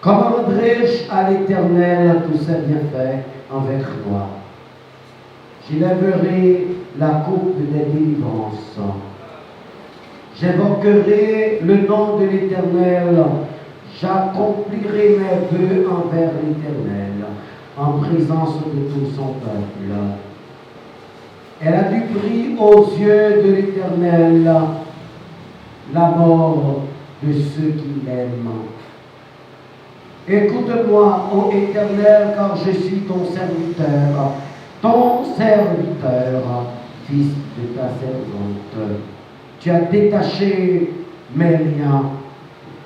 Comment rendrai-je à l'Éternel tous ses bienfaits envers moi? J'élèverai la coupe des délivrances. J'invoquerai le nom de l'Éternel. J'accomplirai mes vœux envers l'Éternel, en présence de tout son peuple. Elle a du prix aux yeux de l'Éternel, la mort de ceux qui l'aiment. Écoute-moi, ô Éternel, car je suis ton serviteur, fils de ta servante. Tu as détaché mes liens.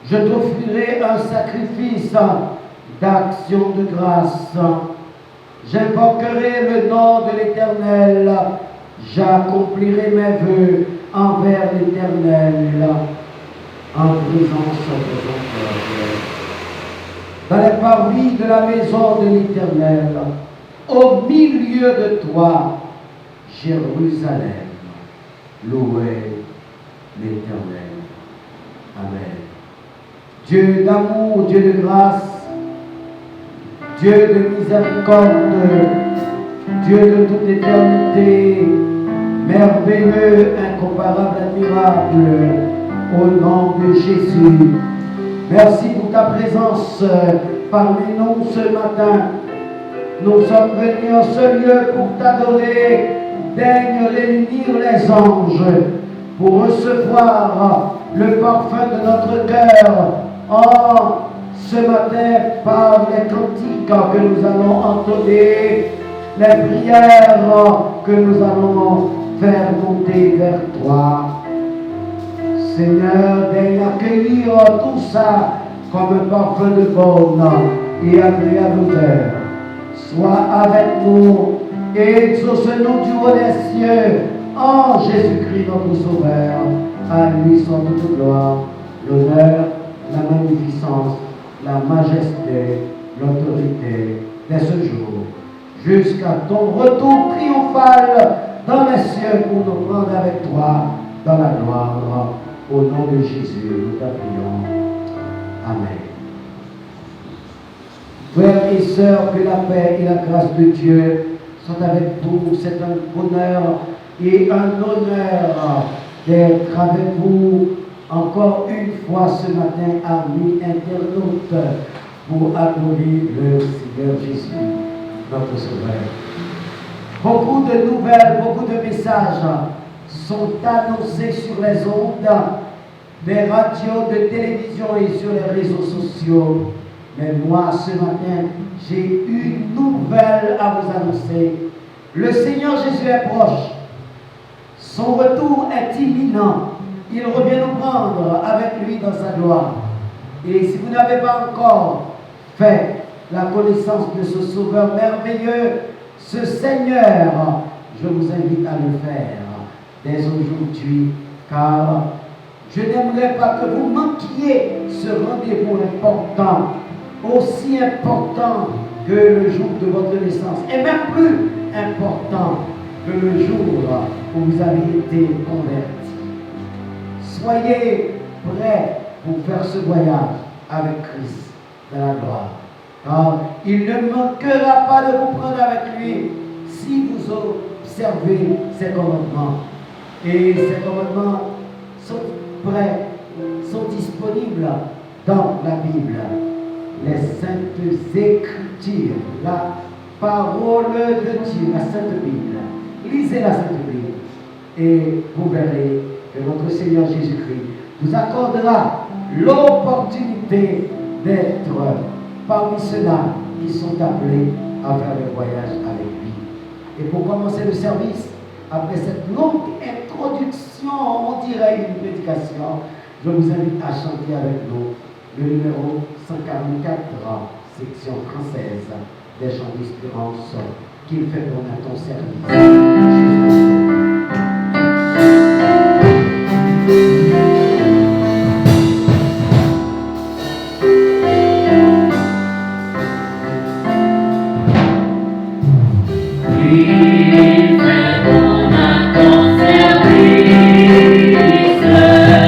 Je t'offrirai un sacrifice d'action de grâce. J'invoquerai le nom de l'Éternel. J'accomplirai mes vœux envers l'Éternel en présence de son peuple. Dans les parvis de la maison de l'Éternel, au milieu de toi, Jérusalem, louez l'Éternel. Amen. Dieu d'amour, Dieu de grâce, Dieu de miséricorde, Dieu de toute éternité, merveilleux, incomparable, admirable, au nom de Jésus. Merci pour ta présence parmi nous ce matin. Nous sommes venus en ce lieu pour t'adorer. Daigne réunir les anges pour recevoir le parfum de notre cœur ce matin par les cantiques que nous allons entonner, les prières que nous allons faire monter vers toi. Seigneur, daigne accueillir tout ça comme un parfum de bonne et agréable odeur. Sois avec nous et exauce-nous du haut des cieux en Jésus-Christ notre Sauveur. À lui soit toute gloire, l'honneur, la magnificence, la majesté, l'autorité dès ce jour, jusqu'à ton retour triomphal dans les cieux pour nous prendre avec toi dans la gloire. Au nom de Jésus, nous t'appuyons. Amen. Frères et sœurs, que la paix et la grâce de Dieu soient avec vous. C'est un bonheur et un honneur d'être avec vous encore une fois ce matin, amis internautes, pour adorer le Seigneur Jésus, notre Sauveur. Beaucoup de nouvelles, beaucoup de messages sont annoncés sur les ondes des radios, de télévision et sur les réseaux sociaux. Mais moi, ce matin, j'ai une nouvelle à vous annoncer. Le Seigneur Jésus est proche. Son retour est imminent. Il revient nous prendre avec lui dans sa gloire. Et si vous n'avez pas encore fait la connaissance de ce Sauveur merveilleux, ce Seigneur, je vous invite à le faire dès aujourd'hui, car je n'aimerais pas que vous manquiez ce rendez-vous important, aussi important que le jour de votre naissance, et même plus important que le jour où vous avez été convertis. Soyez prêts pour faire ce voyage avec Christ dans la gloire, car il ne manquera pas de vous prendre avec lui si vous observez ses commandements. Et ces commandements sont prêts, sont disponibles dans la Bible. Les Saintes Écritures, la parole de Dieu, la Sainte Bible. Lisez la Sainte Bible et vous verrez que notre Seigneur Jésus-Christ vous accordera l'opportunité d'être parmi ceux-là qui sont appelés à faire le voyage avec lui. Et pour commencer le service, après cette longue introduction, on dirait une prédication, je vous invite à chanter avec nous le numéro 144, section française des chants d'espérance qu'il fait pour ton service. Jésus, mon sauveur.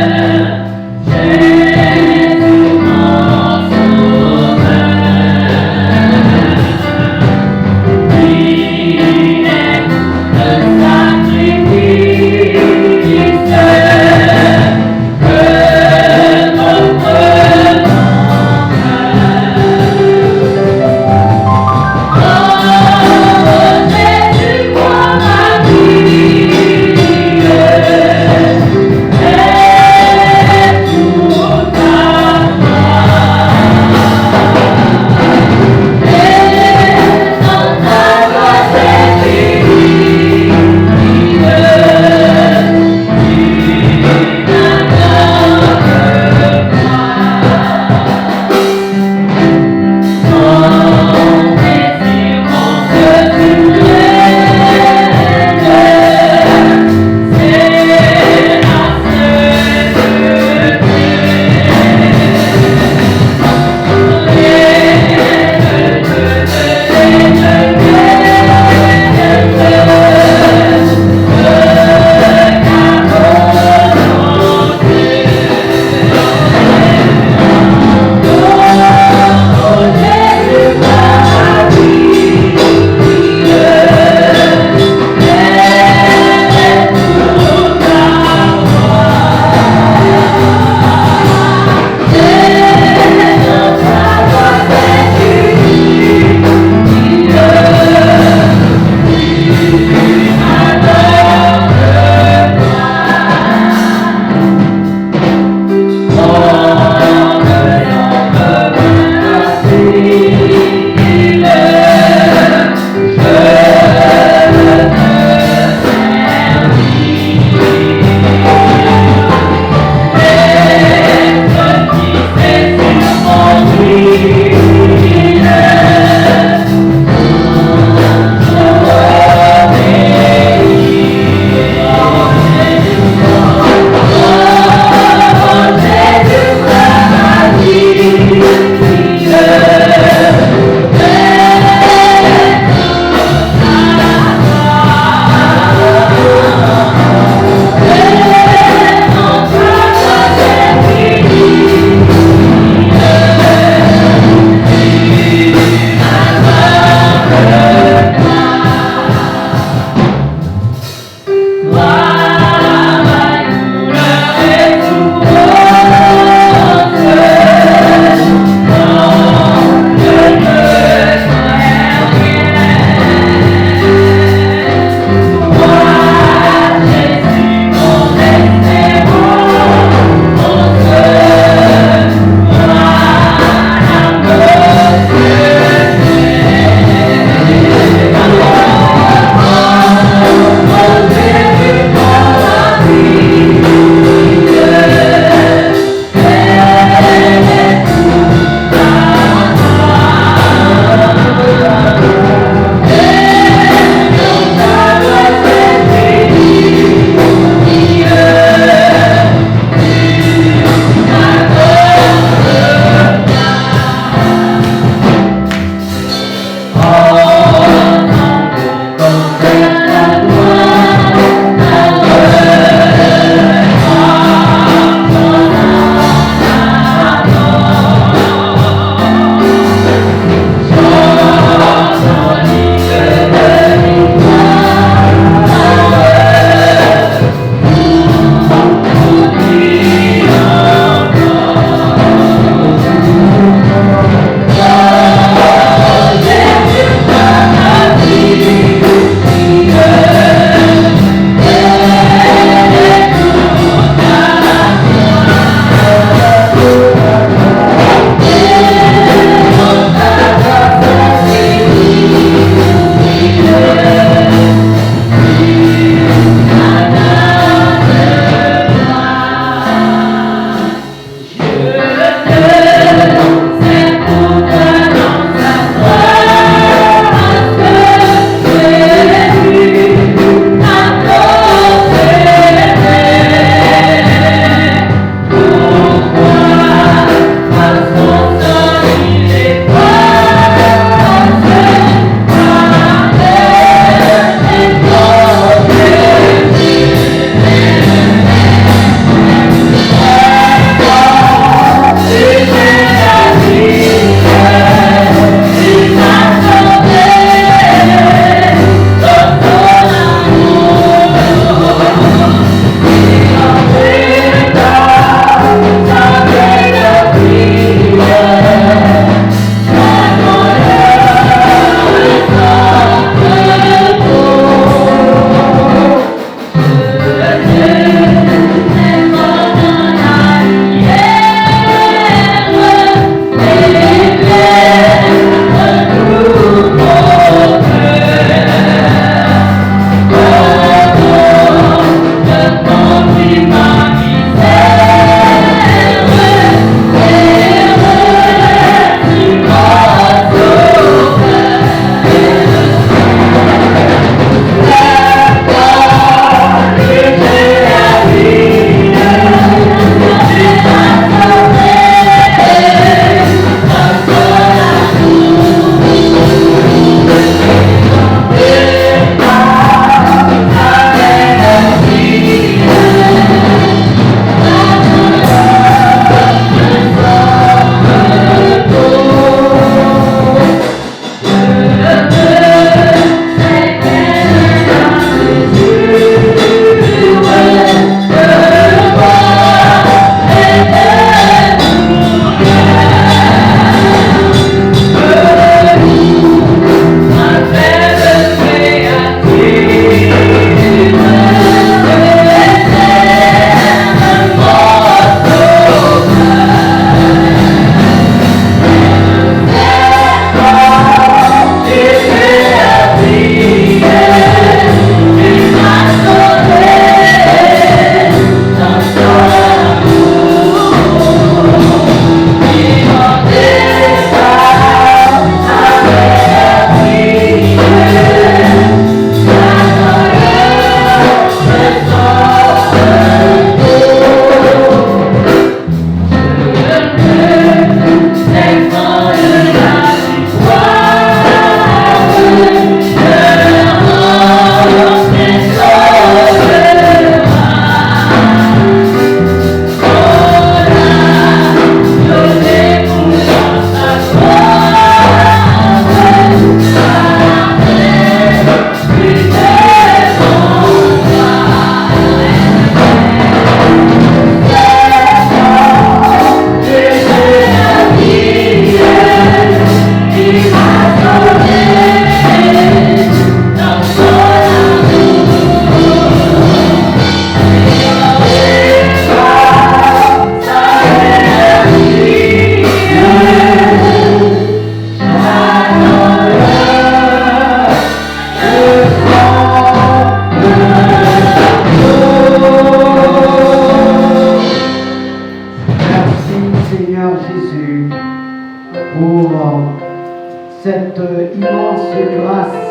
cette immense grâce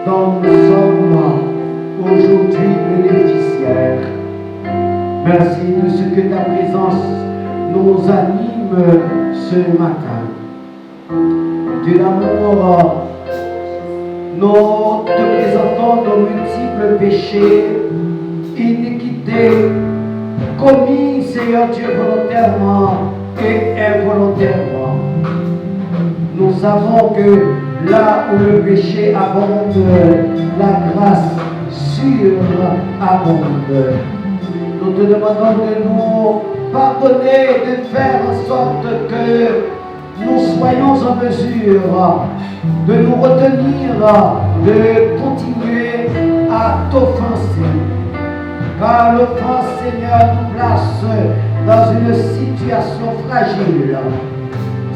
dont nous sommes aujourd'hui bénéficiaires. Merci de ce que ta présence nous anime ce matin. Dieu d'amour, nous te présentons nos multiples péchés, iniquités, commis, Seigneur Dieu, volontairement et involontairement. Nous savons que là où le péché abonde, la grâce surabonde. Nous te demandons de nous pardonner, de faire en sorte que nous soyons en mesure de nous retenir, de continuer à t'offenser. Car l'offense, Seigneur, nous place dans une situation fragile.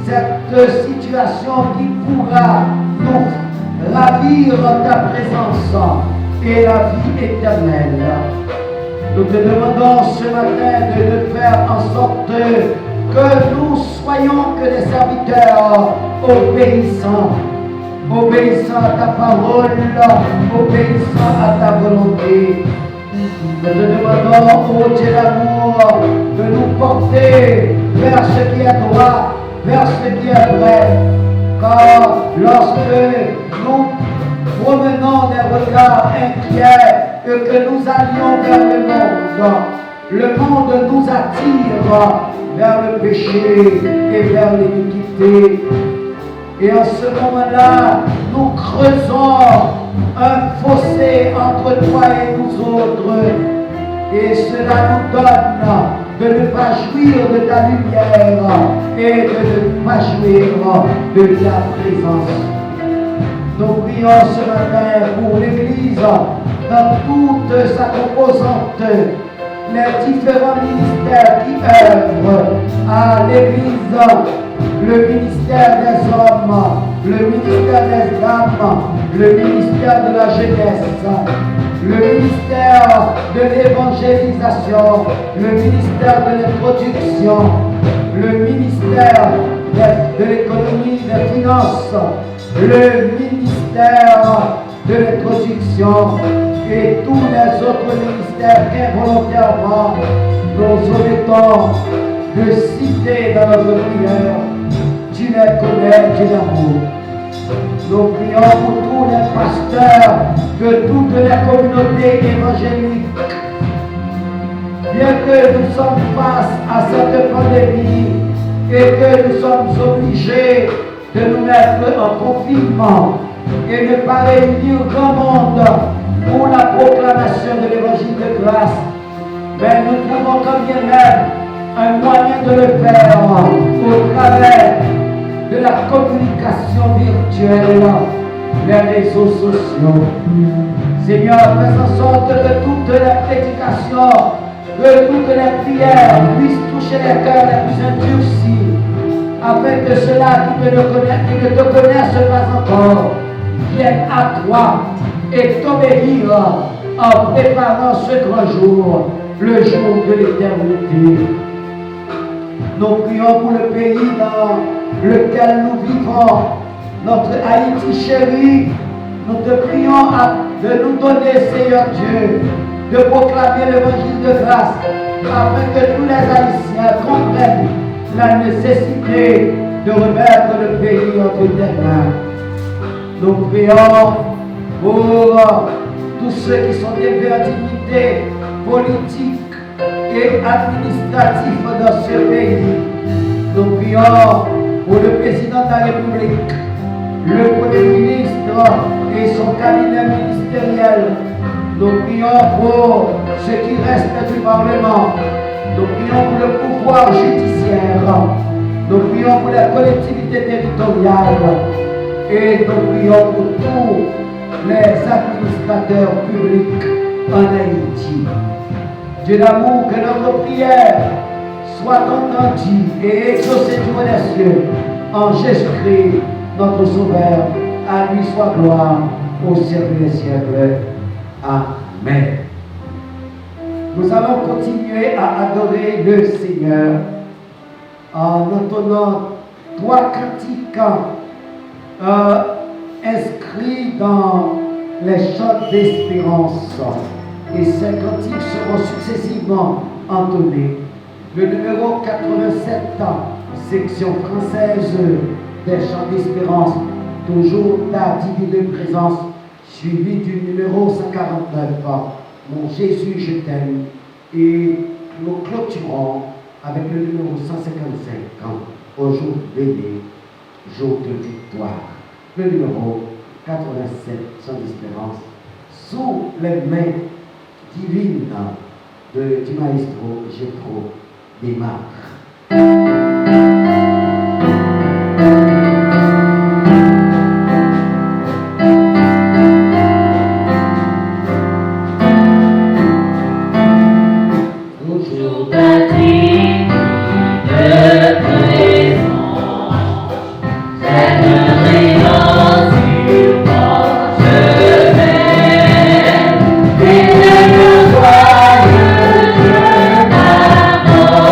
Cette situation qui pourra nous ravir ta présence et la vie éternelle. Nous te demandons ce matin de faire en sorte que nous soyons que des serviteurs obéissants à ta parole, obéissants à ta volonté. Nous te demandons, ô Dieu d'amour, de nous porter vers ce qui est droit, vers ce qui est vrai. Car lorsque nous promenons des regards inquiets et que nous allions vers le monde nous attire vers le péché et vers l'iniquité. Et en ce moment-là, nous creusons un fossé entre toi et nous autres. Et cela nous donne de ne pas jouir de ta lumière et de ne pas jouir de ta présence. Nous prions ce matin pour l'Église dans toute sa composante, les différents ministères qui œuvrent à l'Église, le ministère des hommes, le ministère des dames, le ministère de la jeunesse, le ministère de l'évangélisation, le ministère de l'introduction, le ministère de l'économie, des finances, le ministère de l'introduction et tous les autres ministères qu'involontairement nous omettons de citer dans notre prière. Tu les connais, Dieu d'amour. Nous prions pour tous les pasteurs de toutes les communautés évangéliques. Bien que nous sommes face à cette pandémie et que nous sommes obligés de nous mettre en confinement et ne pas réunir grand monde pour la proclamation de l'évangile de grâce, mais nous trouvons quand bien même un moyen de le faire au travers de la communication virtuelle, les réseaux sociaux. Seigneur, fais en sorte que toutes les prédications, que toutes les prières puissent toucher les cœurs les plus endurcis, afin que ceux-là qui ne te connaissent pas encore viennent à toi et t'obéir en préparant ce grand jour, le jour de l'éternité. Nous prions pour le pays dans lequel nous vivons, notre Haïti chéri. Nous te prions de nous donner, Seigneur Dieu, de proclamer l'évangile de grâce, afin que tous les Haïtiens comprennent la nécessité de remettre le pays entre tes mains. Nous prions pour tous ceux qui sont élevés en dignité politique et administratif dans ce pays. Nous prions pour le président de la République, le Premier ministre et son cabinet ministériel. Nous prions pour ce qui reste du Parlement. Nous prions pour le pouvoir judiciaire. Nous prions pour les collectivités territoriales. Et nous prions pour tous les administrateurs publics en Haïti. Dieu d'amour, que notre prière soit entendue et exaucée du haut des cieux en Jésus-Christ, notre Sauveur. À lui soit gloire au siècle des siècles. Amen. Nous allons continuer à adorer le Seigneur en entonnant trois cantiques inscrits dans les chants d'espérance. Et ces cantiques seront successivement entonnés. Le numéro 87, section française des chants d'espérance, toujours ta divine présence, suivi du numéro 149, Mon Jésus, je t'aime. Et nous clôturons avec le numéro 155, Au jour béni, jour de victoire. Le numéro 87, Chant d'espérance, sous les mains divines du maestro Gétro Desmarques. Joyeux, je m'adore.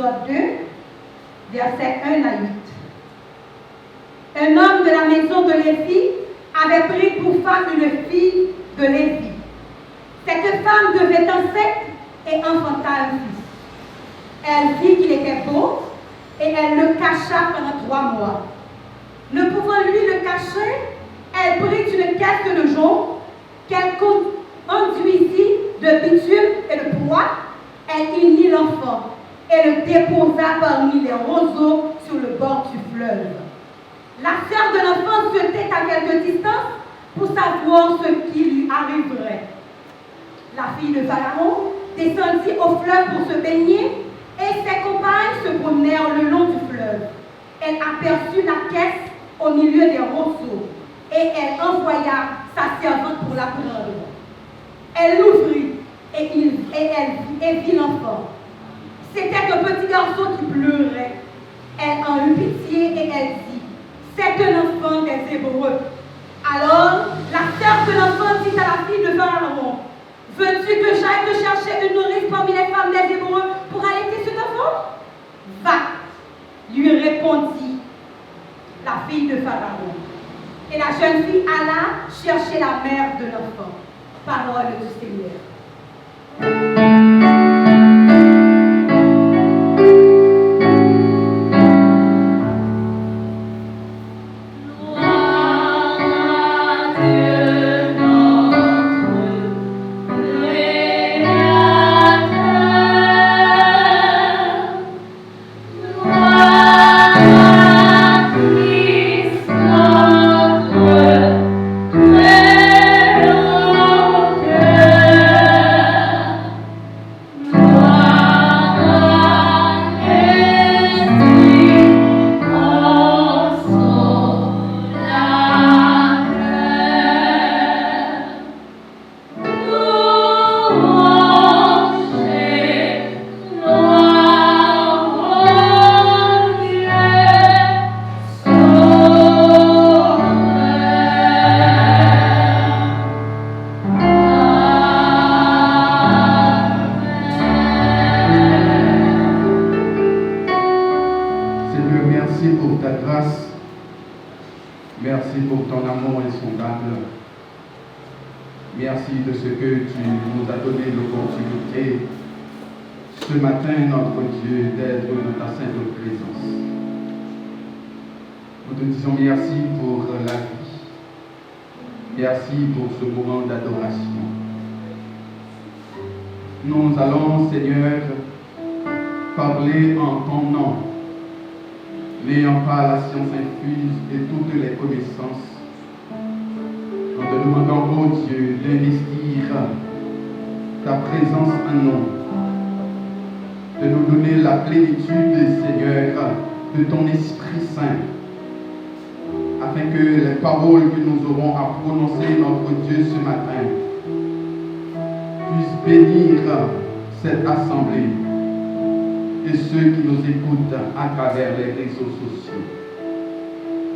Exode 2, versets 1 à 8. Un homme de la maison de Lévi avait pris pour femme une fille de Lévi. Cette femme devait enceinte et enfanta un fils. Elle vit qu'il était beau et elle le cacha pendant 3 mois. Ne pouvant lui le cacher, elle prit une caisse de jonc qu'elle enduisit de bitume et de bois. Elle y mit l'enfant et le déposa parmi les roseaux sur le bord du fleuve. La sœur de l'enfant se tait à quelque distance pour savoir ce qui lui arriverait. La fille de Pharaon descendit au fleuve pour se baigner et ses compagnes se promenèrent le long du fleuve. Elle aperçut la caisse au milieu des roseaux et elle envoya sa servante pour la prendre. Elle l'ouvrit et vit l'enfant. C'était un petit garçon qui pleurait. Elle en eut pitié et elle dit, « C'est un enfant des Hébreux. » Alors, la sœur de l'enfant dit à la fille de Pharaon, « Veux-tu que j'aille te chercher une nourrice parmi les femmes des Hébreux pour allaiter cet enfant? » « Va, lui répondit la fille de Pharaon. Et la jeune fille alla chercher la mère de l'enfant. Parole du Seigneur. Nous allons, Seigneur, parler en ton nom, n'ayant pas la science infuse et toutes les connaissances. Nous te demandons, oh Dieu, d'investir ta présence en nous, de nous donner la plénitude, Seigneur, de ton Esprit Saint, afin que les paroles que nous aurons à prononcer, notre Dieu, ce matin, puissent bénir cette assemblée et ceux qui nous écoutent à travers les réseaux sociaux.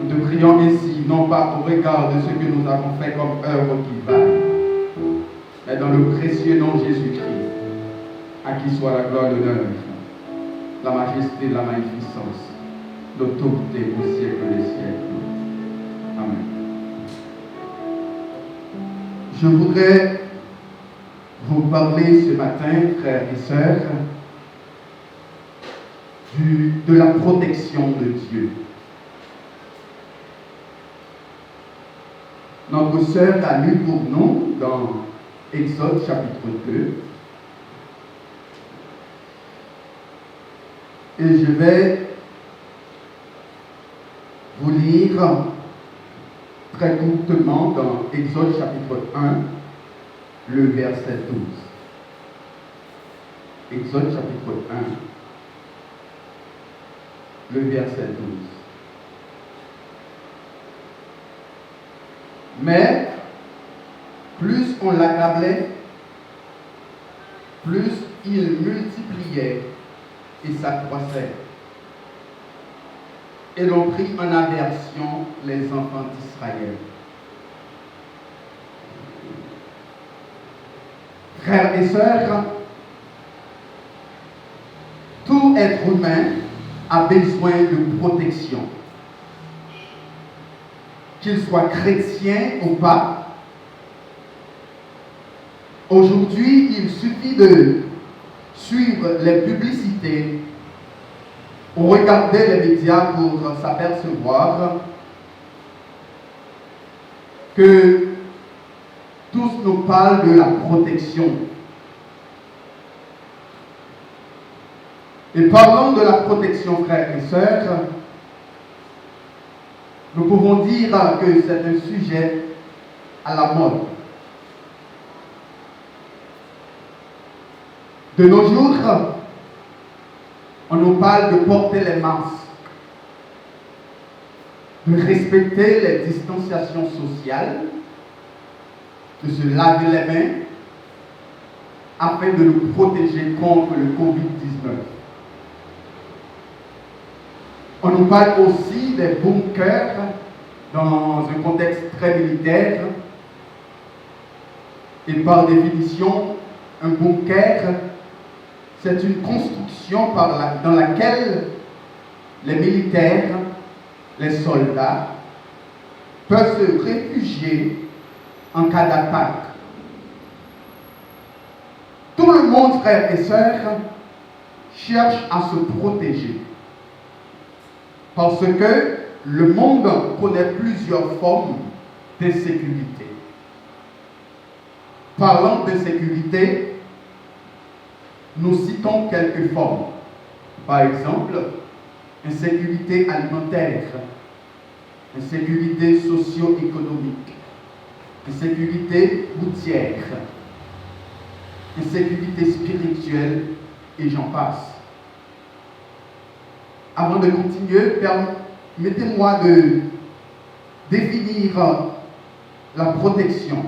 Nous te prions ainsi, non pas au regard de ce que nous avons fait comme œuvre qui vaille, mais dans le précieux nom de Jésus-Christ, à qui soit la gloire, l'honneur, la majesté, la magnificence, l'autorité au siècle des siècles. Amen. Je voudrais vous parler ce matin, frères et sœurs, de la protection de Dieu. Notre sœur a lu pour nous dans Exode chapitre 2. Et je vais vous lire très courtement dans Exode chapitre 1, le verset 12. Exode chapitre 1, le verset 12. Mais plus on l'accablait, plus il multipliait et s'accroissait. Et l'on prit en aversion les enfants d'Israël. Frères et sœurs, tout Tout être humain a besoin de protection. Qu'il soit chrétien ou pas, aujourd'hui, il suffit de suivre les publicités ou regarder les médias pour s'apercevoir que tous nous parlent de la protection. Et parlant de la protection, frères et sœurs, nous pouvons dire que c'est un sujet à la mode. De nos jours, on nous parle de porter les masques, de respecter les distanciations sociales, de se laver les mains, afin de nous protéger contre le Covid-19. On nous parle aussi des bunkers dans un contexte très militaire. Et par définition, un bunker, c'est une construction dans laquelle les militaires, les soldats, peuvent se réfugier en cas d'attaque. Tout le monde, frères et sœurs, cherche à se protéger. Parce que le monde connaît plusieurs formes d'insécurité. Parlant d'insécurité, nous citons quelques formes. Par exemple, insécurité alimentaire, insécurité socio-économique, insécurité routière, insécurité spirituelle, et j'en passe. Avant de continuer, permettez-moi de définir la protection.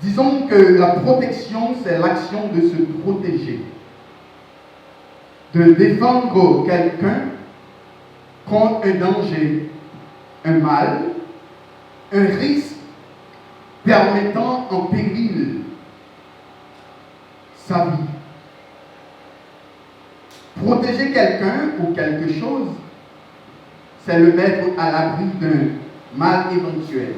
Disons que la protection, c'est l'action de se protéger, de défendre quelqu'un contre un danger, un mal, un risque permettant en péril sa vie. Protéger quelqu'un ou quelque chose, c'est le mettre à l'abri d'un mal éventuel.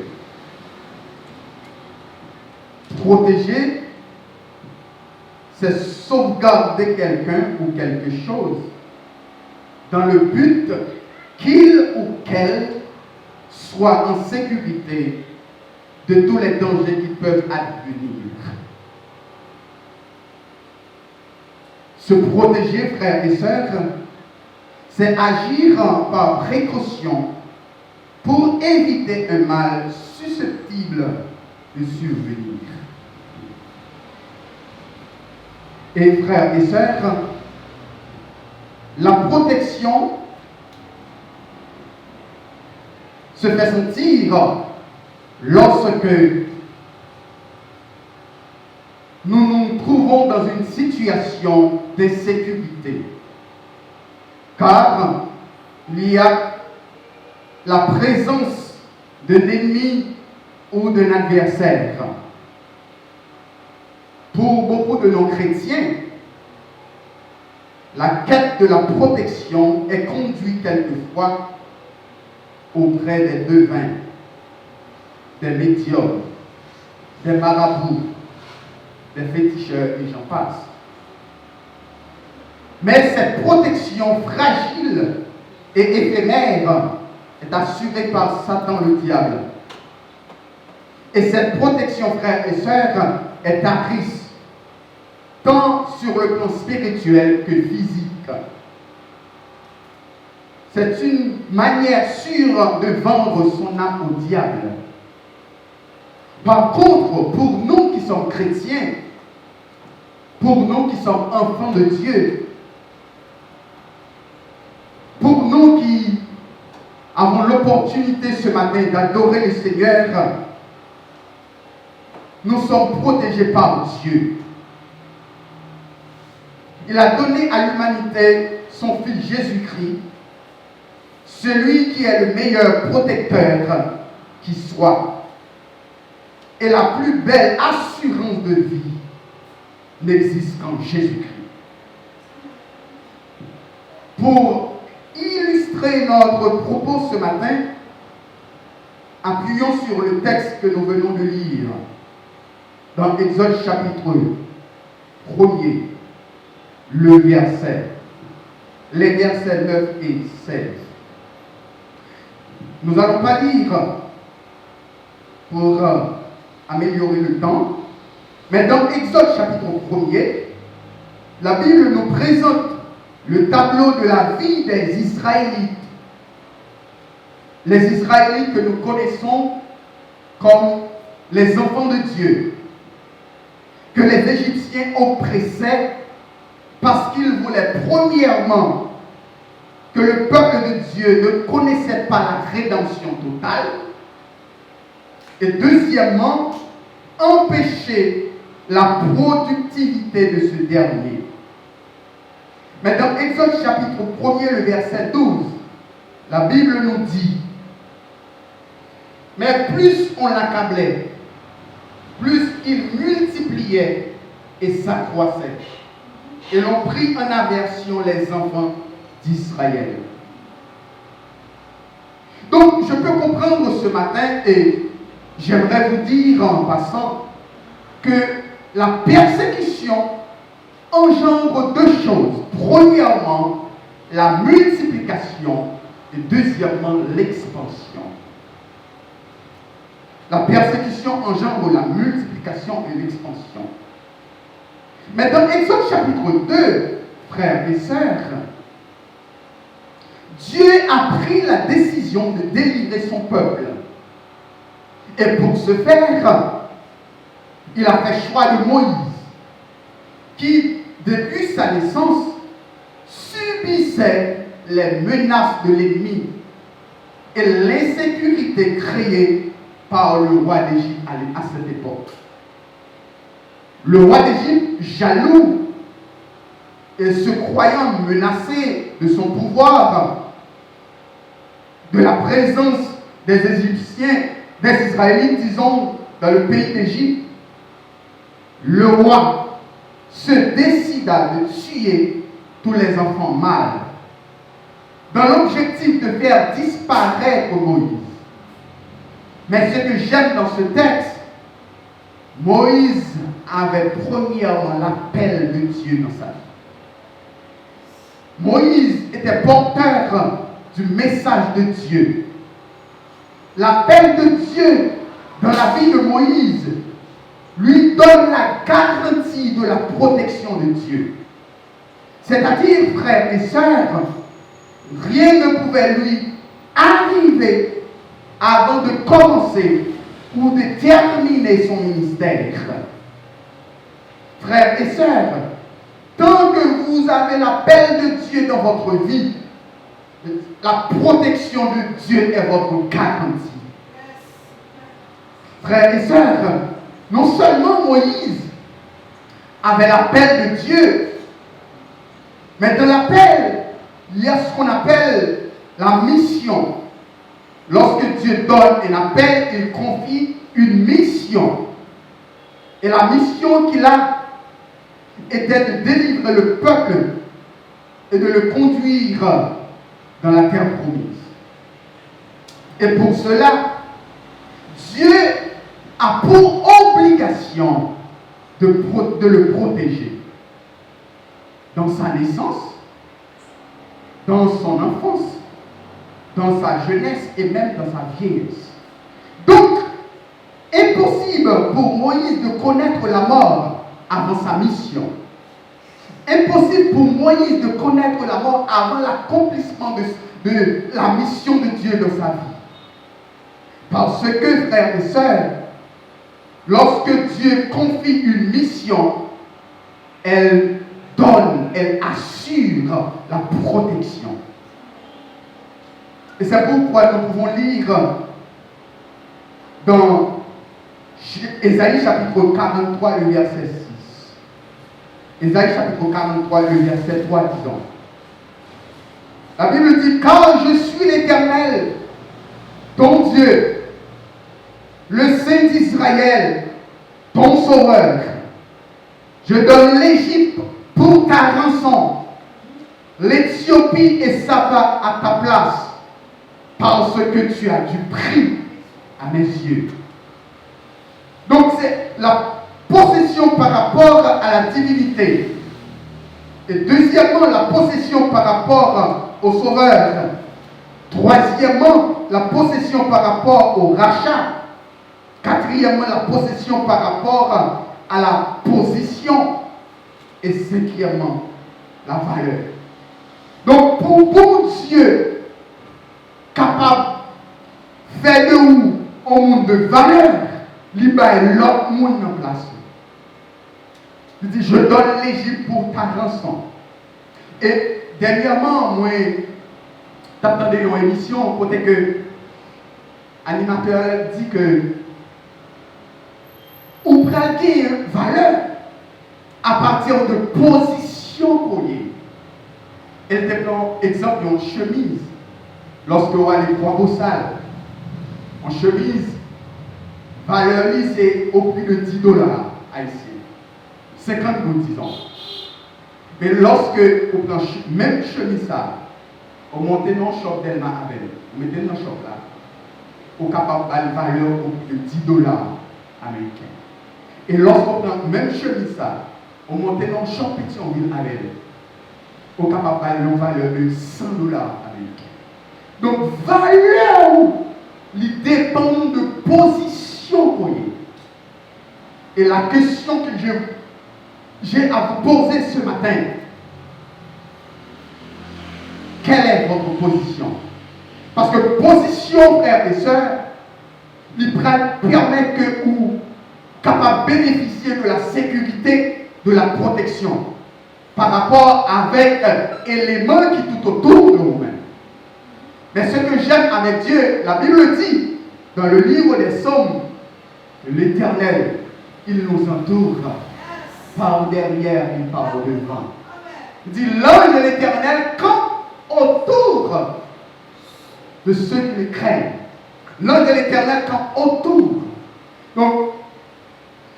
Protéger, c'est sauvegarder quelqu'un ou quelque chose dans le but qu'il ou qu'elle soit en sécurité de tous les dangers qui peuvent advenir. Se protéger, frères et sœurs, c'est agir par précaution pour éviter un mal susceptible de survenir. Et frères et sœurs, la protection se fait sentir lorsque nous nous trouvons dans une situation d'insécurité. Car il y a la présence d'un ennemi ou d'un adversaire. Pour beaucoup de nos chrétiens, la quête de la protection est conduite quelquefois auprès des devins, des médiums, des marabouts, des féticheurs et j'en passe. Mais cette protection fragile et éphémère est assurée par Satan le diable. Et cette protection, frères et sœurs, est à risque, tant sur le plan spirituel que physique. C'est une manière sûre de vendre son âme au diable. Par contre, pour nous qui sommes chrétiens, pour nous qui sommes enfants de Dieu, pour nous qui avons l'opportunité ce matin d'adorer le Seigneur, nous sommes protégés par Dieu. Il a donné à l'humanité son Fils Jésus-Christ, celui qui est le meilleur protecteur qui soit. Et la plus belle assurance de vie n'existe qu'en Jésus-Christ. Pour illustrer notre propos ce matin, appuyons sur le texte que nous venons de lire dans Exode chapitre 1er, les versets 9 et 16. Nous n'allons pas lire pour améliorer le temps, mais dans Exode chapitre 1er, la Bible nous présente le tableau de la vie des Israélites. Les Israélites que nous connaissons comme les enfants de Dieu, que les Égyptiens oppressaient parce qu'ils voulaient premièrement que le peuple de Dieu ne connaissait pas la rédemption totale et deuxièmement, empêcher la productivité de ce dernier. Mais dans Exode chapitre 1er, le verset 12, la Bible nous dit: mais plus on l'accablait, plus il multipliait et s'accroissait. Et l'on prit en aversion les enfants d'Israël. Donc, je peux comprendre ce matin, et j'aimerais vous dire en passant, que la persécution engendre deux choses. Premièrement, la multiplication et deuxièmement, l'expansion. La persécution engendre la multiplication et l'expansion. Mais dans Exode chapitre 2, frères et sœurs, Dieu a pris la décision de délivrer son peuple. Et pour ce faire, il a fait choix de Moïse, qui, depuis sa naissance, subissait les menaces de l'ennemi et l'insécurité créée par le roi d'Égypte à cette époque. Le roi d'Égypte, jaloux et se croyant menacé de son pouvoir, de la présence des Égyptiens, des Israélites, disons, dans le pays d'Égypte, le roi se décida de tuer tous les enfants mâles dans l'objectif de faire disparaître Moïse. Mais ce que j'aime dans ce texte, Moïse avait premièrement l'appel de Dieu dans sa vie. Moïse était porteur du message de Dieu. L'appel de Dieu dans la vie de Moïse lui donne la garantie de la protection de Dieu. C'est-à-dire, frères et sœurs, rien ne pouvait lui arriver avant de commencer ou de terminer son ministère. Frères et sœurs, tant que vous avez l'appel de Dieu dans votre vie, la protection de Dieu est votre garantie. Frères et sœurs, non seulement Moïse avait l'appel de Dieu, mais dans l'appel, il y a ce qu'on appelle la mission. Lorsque Dieu donne un appel, il confie une mission. Et la mission qu'il a était de délivrer le peuple et de le conduire dans la terre promise. Et pour cela, Dieu a pour obligation de le protéger dans sa naissance, dans son enfance, dans sa jeunesse et même dans sa vieillesse. Donc, impossible pour Moïse de connaître la mort avant sa mission. Impossible pour Moïse de connaître la mort avant l'accomplissement de la mission de Dieu dans sa vie. Parce que, frères et sœurs, lorsque Dieu confie une mission, elle donne, elle assure la protection. Et c'est pourquoi nous pouvons lire dans Ésaïe chapitre 43, le verset 6. Ésaïe chapitre 43, le verset 3, disons. La Bible dit: car je suis l'Éternel, ton Dieu, le Saint d'Israël, ton Sauveur. Je donne l'Égypte pour ta rançon L'Éthiopie et ça va à ta place parce que tu as du prix à mes yeux. Donc c'est la possession par rapport à la divinité. Et deuxièmement, la possession par rapport au Sauveur. Troisièmement, la possession par rapport au rachat. Quatrièmement, la possession par rapport à la position. Et cinquièmement, la valeur. Donc, pour bon Dieu, capable de faire de vous un monde de valeur, il met l'autre monde en place. Il dit, je donne l'Égypte pour ta rançon. Et dernièrement, moi, j'attendais une émission, côté que l'animateur dit que on peut gagner valeur à partir de position qu'on y. Elle te prend exemple d'une chemise. Lorsque on a les trois beaux salles, en chemise, valeur c'est au prix de $10 haïtien. 50 gouttes, disons. Mais lorsque on prend même chemise ça, on monte dans le shop d'Elma Abel, on met dans le shop là, on est capable de valeur au prix de $10 américains. Et lorsqu'on prend même chemise ça, on monte dans le shop Pétionville Abel, on est capable de valeur de $100 américains. Donc, valeur, il dépend de position qu'on est. Et la question que j'ai à vous poser ce matin, quelle est votre position? Parce que position, frères et sœurs, il permet que vous capable de bénéficier de la sécurité, de la protection, par rapport avec l'élément qui est tout autour de nous-mêmes. Mais ce que j'aime avec Dieu, la Bible dit, dans le livre des Psaumes, que l'Éternel, il nous entoure par derrière et par devant. Il dit, l'ange de l'Éternel campe autour de ceux qui le craignent. L'ange de l'Éternel campe autour. Donc,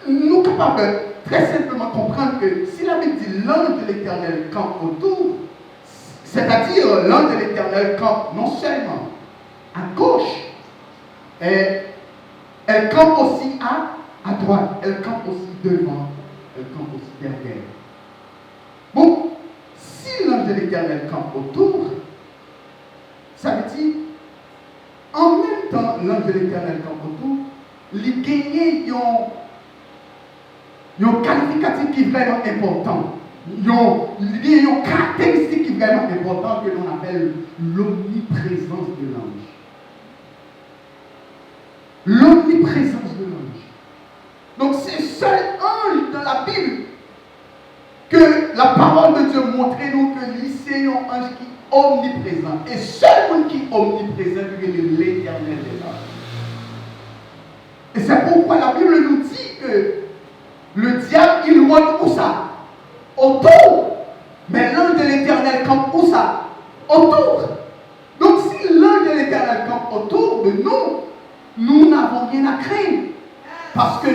nous sommes capables de très simplement comprendre que si la Bible dit l'ange de l'Éternel campe autour, c'est-à-dire l'ange de l'Éternel campe non seulement à gauche, elle campe aussi à droite, elle campe aussi devant, elle campe aussi derrière. Bon, si l'ange de l'Éternel campe autour, ça veut dire, en même temps, l'ange de l'Éternel campe autour, il gagne un qualificatif qui est vraiment important. Il y a une caractéristique qui est vraiment importante que l'on appelle l'omniprésence de l'ange. L'omniprésence de l'ange. Donc c'est seul ange dans la Bible que la parole de Dieu montrait nous que c'est un ange qui est omniprésent. Et seul monde qui est omniprésent, c'est l'Éternel des anges. Et c'est pourquoi la Bible nous dit que le diable, il loin où ça? Autour. Mais l'ange de l'Éternel campe où ça? Autour. Donc si l'ange de l'Éternel campe autour de nous, nous n'avons rien à craindre. Parce que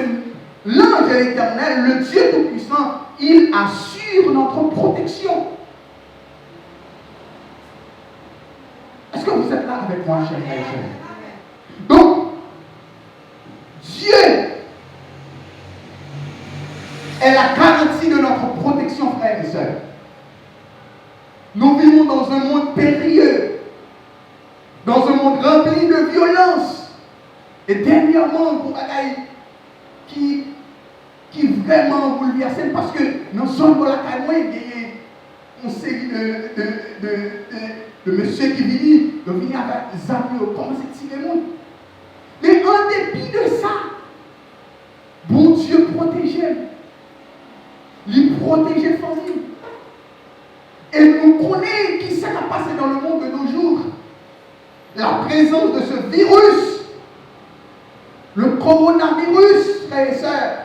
l'ange de l'Éternel, le Dieu Tout-Puissant, il assure notre protection. Est-ce que vous êtes là avec moi, chers frères et sœurs? Donc, Dieu est la garantie de notre protection, frères et sœurs. Nous vivons dans un monde périlleux, dans un monde rempli de violence. Et dernièrement, pour bagaille qui vraiment bouleversé, parce que nous sommes dans la caille, il y a une série de messieurs qui viennent avec des amis, comment c'est tirer le monde. Mais en dépit de ça, bon Dieu protégeait. Il protégeait famille. Et nous connaissons qui s'est passé dans le monde de nos jours. La présence de ce virus, le coronavirus, frères et sœurs.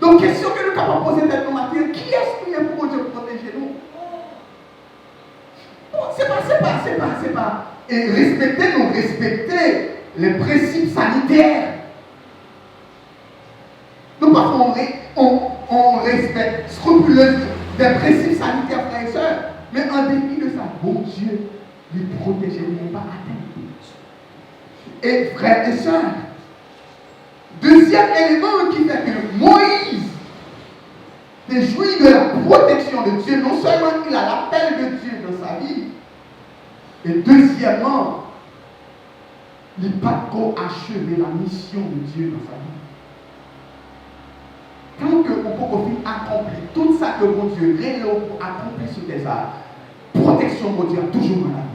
Donc, question que nous sommes capables de poser dans nos matières, qui est-ce qui est pour Dieu protéger nous? Bon, c'est pas. Et respecter les principes sanitaires. Nous, parfois, on respecte scrupuleusement des principes sanitaires, frères et sœurs. Mais en dépit de ça, bon Dieu lui protégeait, il n'est pas atteint. Et frères et sœurs, deuxième élément qui fait que Moïse jouit de la protection de Dieu, non seulement il a l'appel de Dieu dans sa vie, et deuxièmement, il n'a pas achevé la mission de Dieu dans sa vie. Tant que on peut accomplir tout ça que mon Dieu réel pour accomplir ce désert, protection mon Dieu a toujours dans la vie.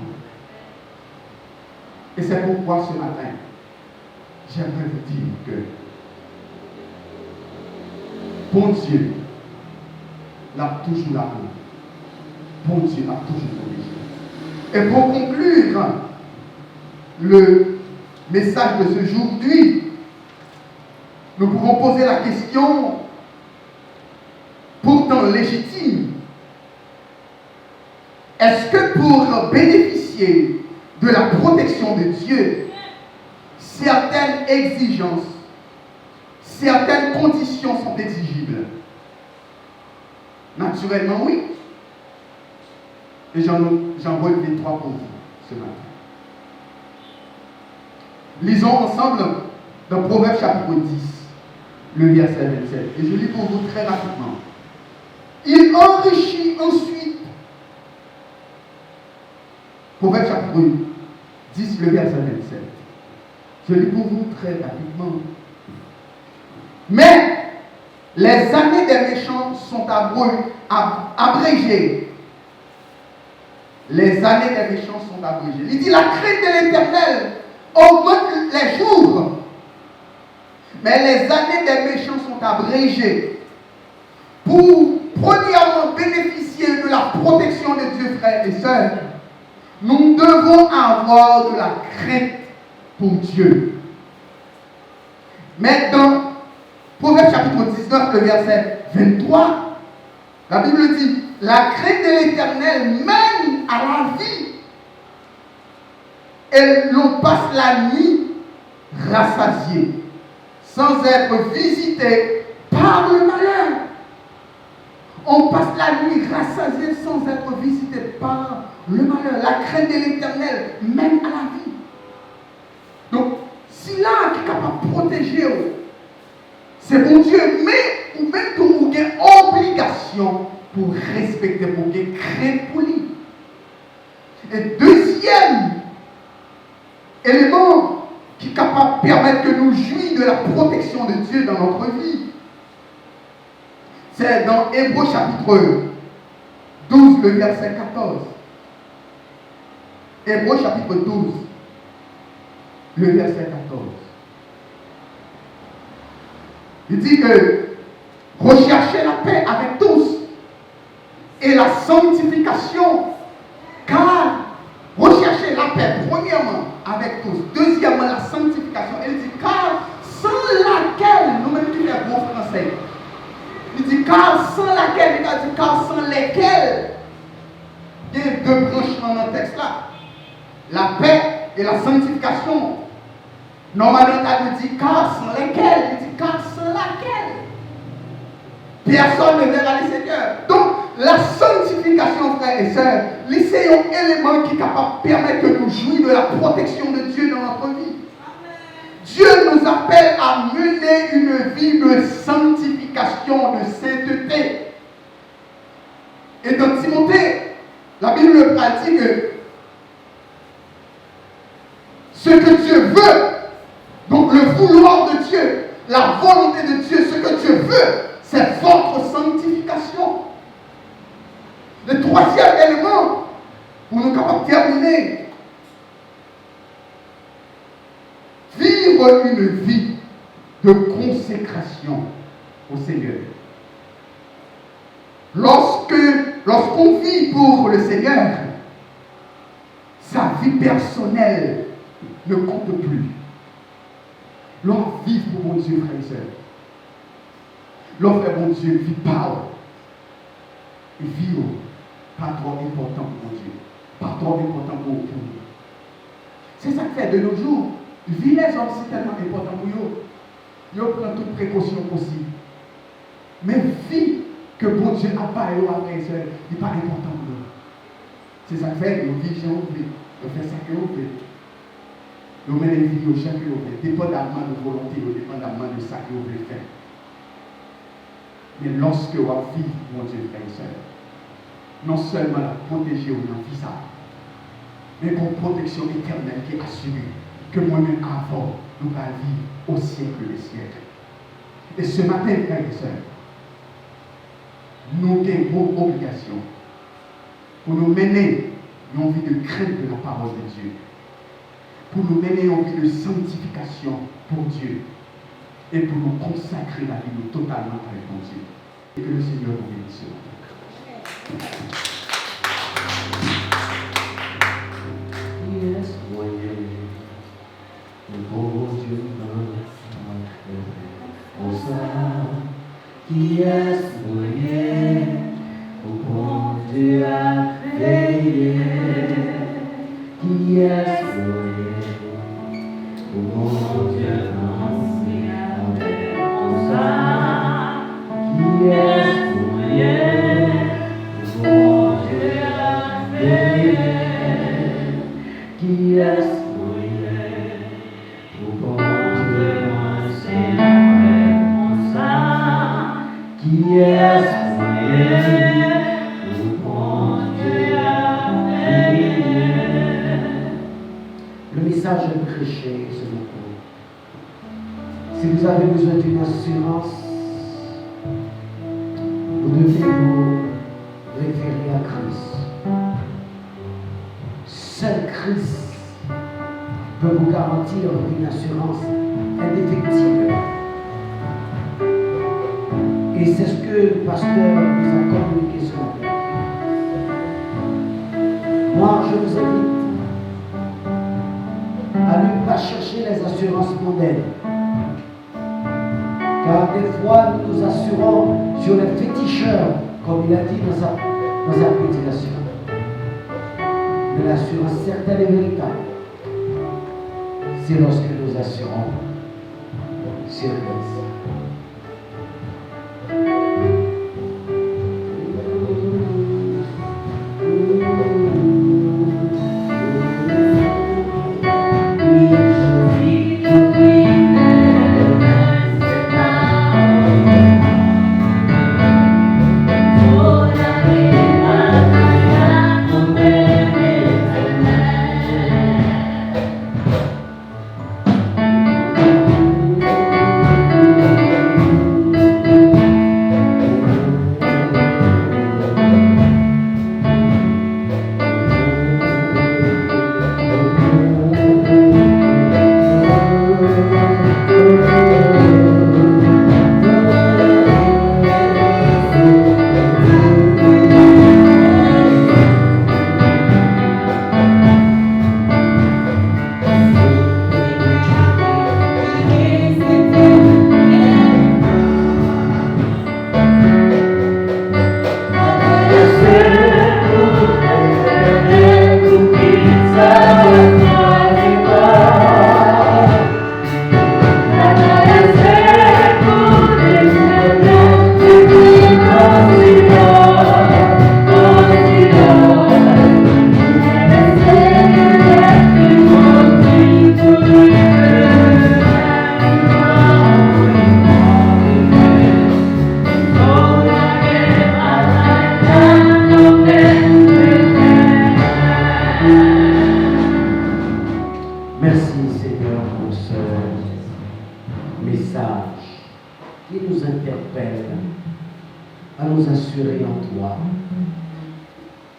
Et c'est pourquoi ce matin, j'aimerais vous dire que bon Dieu l'a toujours là. Bon Dieu l'a toujours protégé. Et pour conclure le message de ce jour-là, nous pouvons poser la question, pourtant légitime, est-ce que pour bénéficier de la protection de Dieu, certaines exigences, certaines conditions sont exigibles? Naturellement, oui. Et j'en relevé 3 pour vous ce matin. Lisons ensemble dans Proverbes chapitre 10, le verset 27. Et je lis pour vous très rapidement. Il enrichit ensuite. Proverbes chapitre 10, le verset 27. Je lis pour vous très rapidement. Mais les années des méchants sont abrégées. Les années des méchants sont abrégées. Il dit la crainte de l'Éternel augmente les jours. Mais les années des méchants sont abrégées. Pour premièrement bénéficier de la protection de Dieu, frères et sœurs, nous devons avoir de la crainte pour Dieu. Mais dans Proverbes chapitre 19, le verset 23, la Bible dit, la crainte de l'Éternel mène à la vie. Et l'on passe la nuit rassasié, sans être visité par le malheur. On passe la nuit rassasié sans être visité par le malheur. La crainte de l'Éternel mène à la vie. Donc, si là qui est capable de protéger, c'est bon Dieu, mais ou même pour vous avez obligation pour respecter, pour vous crainte pour lui. Et deuxième élément qui est capable de permettre que nous jouissions de la protection de Dieu dans notre vie, c'est dans Hébreux chapitre 12, le verset 14. Hébreux chapitre 12, le verset 14. Il dit que recherchez la paix avec tous et la sanctification, car recherchez la paix premièrement avec tous, deuxièmement la sanctification. Il dit car sans laquelle, nous-mêmes qui les bons français, il dit car sans laquelle, il dit car sans lesquelles, il y a 2 branchements dans le texte là, la paix et la sanctification. Normalement, il dit car sans lesquelles, il dit car sans laquelle personne ne verra le Seigneur. Donc, la sanctification, frères et sœurs, c'est un élément qui est capable de permettre que nous jouissions de la protection de Dieu dans notre vie. Dieu nous appelle à mener une vie de sanctification, de sainteté. Et dans Timothée, la Bible pratique que ce que Dieu veut, donc le vouloir de Dieu, la volonté de Dieu, ce que Dieu veut, c'est votre sanctification. Le troisième élément, pour nous capables de terminer, vivre une vie de consécration au Seigneur. Lorsqu'on vit pour le Seigneur, sa vie personnelle ne compte plus. L'on vit pour mon Dieu, frère et sœur. L'on fait mon Dieu, vit parle. Et vit pas trop important pour mon Dieu. Pas trop important pour nous. C'est ça qui fait de nos jours. Vie les hommes, c'est tellement important pour eux. Ils prennent toute précaution possible. Mais vie que bon Dieu a pas et frère et sœur, n'est pas important pour eux. C'est ça que fait, nous vivons, on fait ça que vous faites. Nous mettons les vies au chien que vous faites, dépendamment de volonté, dépendamment de ça que vous voulez faire. Mais lorsque vous vivez, mon Dieu, frère et soeur, non seulement la protéger ou la vie ça, mais pour protection éternelle qui est assurée, que moi-même avant, nous allons vivre au siècle des siècles. Et ce matin, frères et sœurs, nous avons pour obligation pour nous mener une vie de crainte de la parole de Dieu, pour nous mener une vie de sanctification pour Dieu et pour nous consacrer la vie nous totalement avec mon Dieu. Et que le Seigneur vous bénisse ce matin. Yes, moyen, le bon Dieu dans ça, qui est moyen, le bon Dieu a veillé, qui est moyen, le bon Dieu dans ça, qui est moyen, le bon Dieu a veillé. Qui est moyen pour bon Dieu lancer la réponse? Qui est moyen pour bon Dieu veiller? Le message est prêché ce matin. Si vous avez besoin d'une assurance, vous devez vous référer à Christ. Seul Christ peut vous garantir une assurance indéfectible. Et c'est ce que le pasteur nous a communiqué ce matin. Moi, je vous invite à ne pas chercher les assurances mondaines. Car des fois, nous nous assurons sur les féticheurs, comme il a dit dans sa prédication. Mais l'assurance certaine et véritable, c'est lorsque nous assurons sur Christ.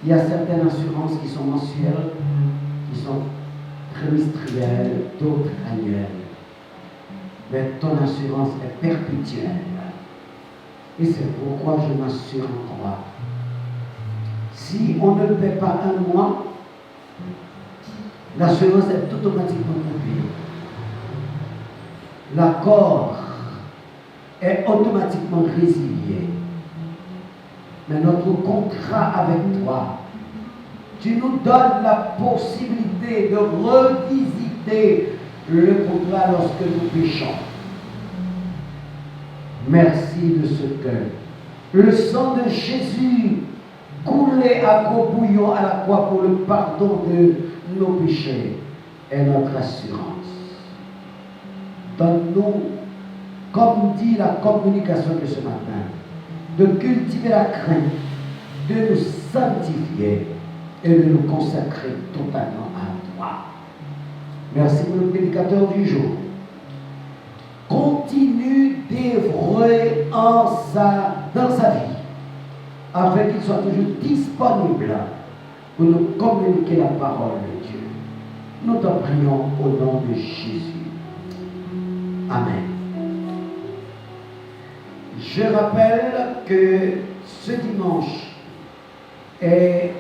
Il y a certaines assurances qui sont mensuelles, qui sont trimestrielles, d'autres annuelles. Mais ton assurance est perpétuelle. Et c'est pourquoi je m'assure en toi. Si on ne paie pas un mois, l'assurance est automatiquement coupée. L'accord est automatiquement résilié. Mais notre contrat avec toi, tu nous donnes la possibilité de revisiter le contrat lorsque nous péchons. Merci de ce que le sang de Jésus coulé à gros bouillon à la croix pour le pardon de nos péchés est notre assurance. Donne-nous, comme dit la communication de ce matin, de cultiver la crainte, de nous sanctifier et de nous consacrer totalement à toi. Merci pour le prédicateur du jour. Continue d'œuvrer dans sa vie, afin qu'il soit toujours disponible pour nous communiquer la parole de Dieu. Nous t'en prions au nom de Jésus. Amen. Je rappelle que ce dimanche est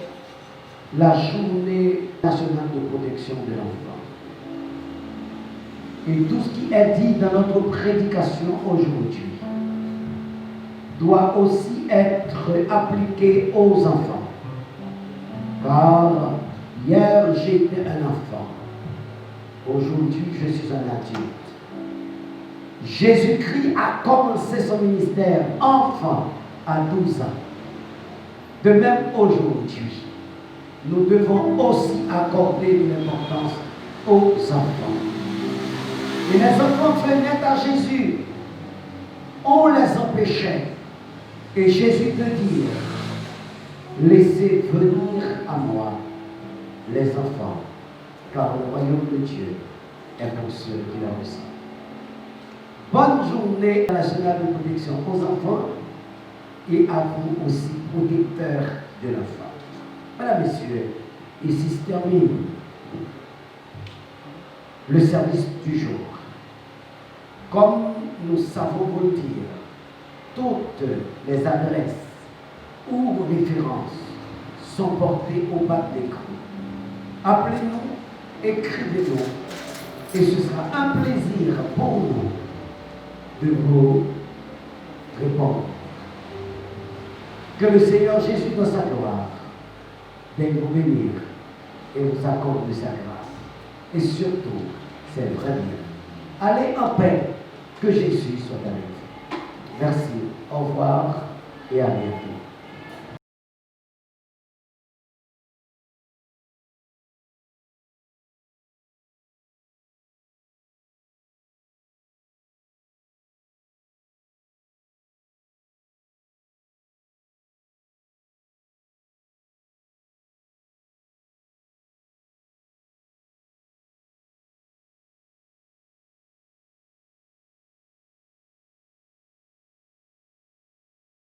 la journée nationale de protection de l'enfant. Et tout ce qui est dit dans notre prédication aujourd'hui doit aussi être appliqué aux enfants. Car hier j'étais un enfant, aujourd'hui je suis un adulte. Jésus-Christ a commencé son ministère enfant à 12 ans. De même aujourd'hui, nous devons aussi accorder de l'importance aux enfants. Et les enfants venaient à Jésus, on les empêchait. Et Jésus te dit, laissez venir à moi les enfants, car le royaume de Dieu est pour ceux qui l'ont reçu. Bonne journée nationale de protection aux enfants et à vous aussi, protecteurs de l'enfant. Mesdames, Messieurs, ici se termine le service du jour. Comme nous savons vous le dire, toutes les adresses ou références sont portées au bas de l'écran. Appelez-nous, écrivez-nous, et ce sera un plaisir pour nous de vous répondre. Que le Seigneur Jésus dans sa gloire vienne vous bénir et vous accorde de sa grâce. Et surtout, c'est vrai bien. Allez en paix, que Jésus soit avec vous. Merci, au revoir et à bientôt.